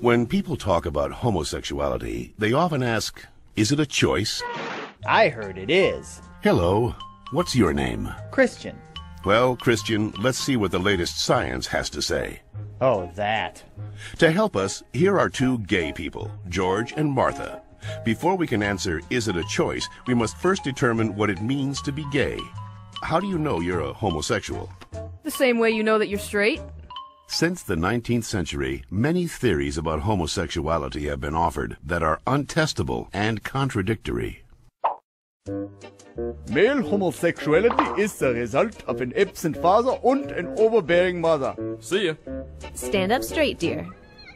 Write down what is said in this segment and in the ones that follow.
When people talk about homosexuality, they often ask, is it a choice? I heard it is. Hello, what's your name? Christian. Well, Christian, let's see what the latest science has to say. Oh, that. To help us, here are two gay people, George and Martha. Before we can answer, is it a choice, we must first determine what it means to be gay. How do you know you're a homosexual? The same way you know that you're straight. Since the 19th century, many theories about homosexuality have been offered that are untestable and contradictory. Male homosexuality is the result of an absent father and an overbearing mother. See ya. Stand up straight, dear.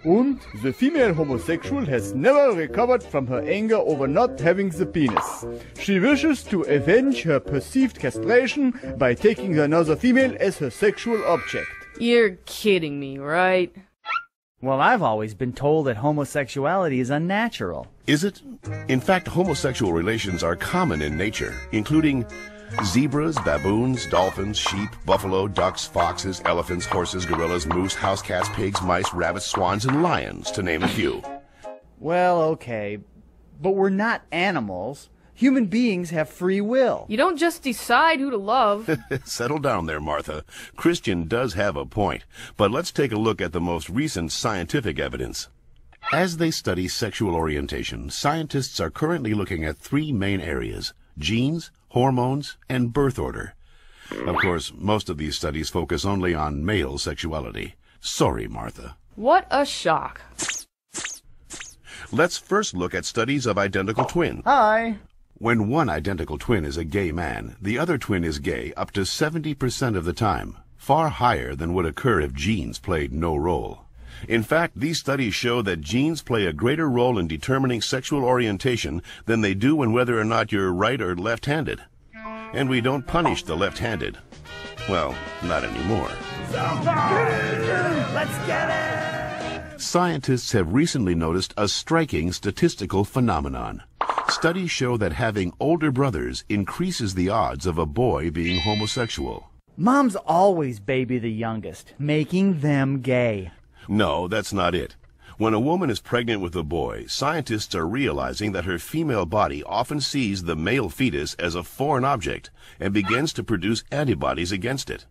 And the female homosexual has never recovered from her anger over not having the penis. She wishes to avenge her perceived castration by taking another female as her sexual object. You're kidding me, right? Well, I've always been told that homosexuality is unnatural. Is it? In fact, homosexual relations are common in nature, including zebras, baboons, dolphins, sheep, buffalo, ducks, foxes, elephants, horses, gorillas, moose, house cats, pigs, mice, rabbits, swans, and lions, to name a few. Well, okay, but we're not animals. Human beings have free will. You don't just decide who to love. Settle down there, Martha. Christian does have a point, but let's take a look at the most recent scientific evidence. As they study sexual orientation, scientists are currently looking at three main areas: genes, hormones, and birth order. Of course, most of these studies focus only on male sexuality. Sorry, Martha. What a shock. Let's first look at studies of identical twins. Hi. When one identical twin is a gay man, the other twin is gay up to 70% of the time, far higher than would occur if genes played no role. In fact, these studies show that genes play a greater role in determining sexual orientation than they do in whether or not you're right or left-handed. And we don't punish the left-handed. Well, not anymore. Let's get it! Scientists have recently noticed a striking statistical phenomenon. Studies show that having older brothers increases the odds of a boy being homosexual. Moms always baby the youngest, making them gay. No, that's not it. When a woman is pregnant with a boy, scientists are realizing that her female body often sees the male fetus as a foreign object and begins to produce antibodies against it.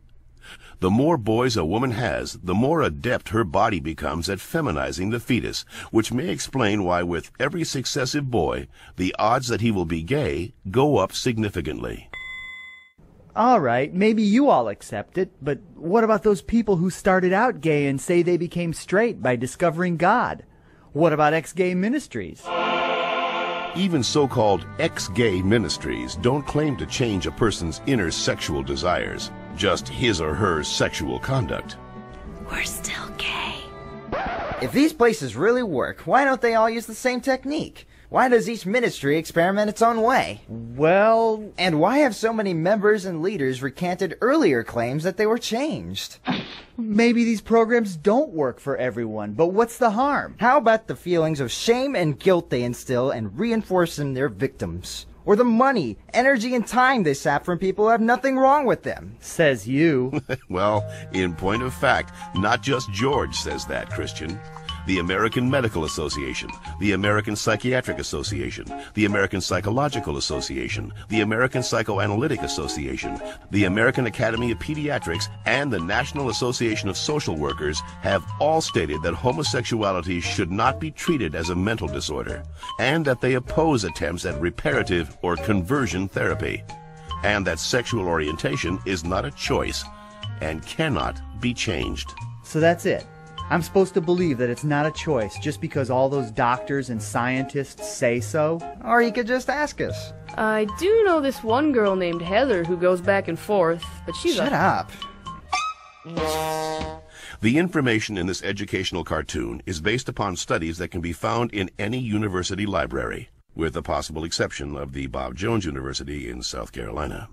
The more boys a woman has, the more adept her body becomes at feminizing the fetus, which may explain why with every successive boy, the odds that he will be gay go up significantly. All right, maybe you all accept it, but what about those people who started out gay and say they became straight by discovering God? What about ex-gay ministries? Even so-called ex-gay ministries don't claim to change a person's inner sexual desires, just his or her sexual conduct. We're still gay. If these places really work, why don't they all use the same technique? Why does each ministry experiment its own way? Well... And why have so many members and leaders recanted earlier claims that they were changed? Maybe these programs don't work for everyone, but what's the harm? How about the feelings of shame and guilt they instill and reinforce in their victims? Or the money, energy, and time they sap from people who have nothing wrong with them? Says you. Well, in point of fact, not just George says that, Christian. The American Medical Association, the American Psychiatric Association, the American Psychological Association, the American Psychoanalytic Association, the American Academy of Pediatrics, and the National Association of Social Workers have all stated that homosexuality should not be treated as a mental disorder, and that they oppose attempts at reparative or conversion therapy, and that sexual orientation is not a choice and cannot be changed. So that's it. I'm supposed to believe that it's not a choice just because all those doctors and scientists say so? Or you could just ask us. I do know this one girl named Heather who goes back and forth, but she's Shut up. The information in this educational cartoon is based upon studies that can be found in any university library, with the possible exception of the Bob Jones University in South Carolina.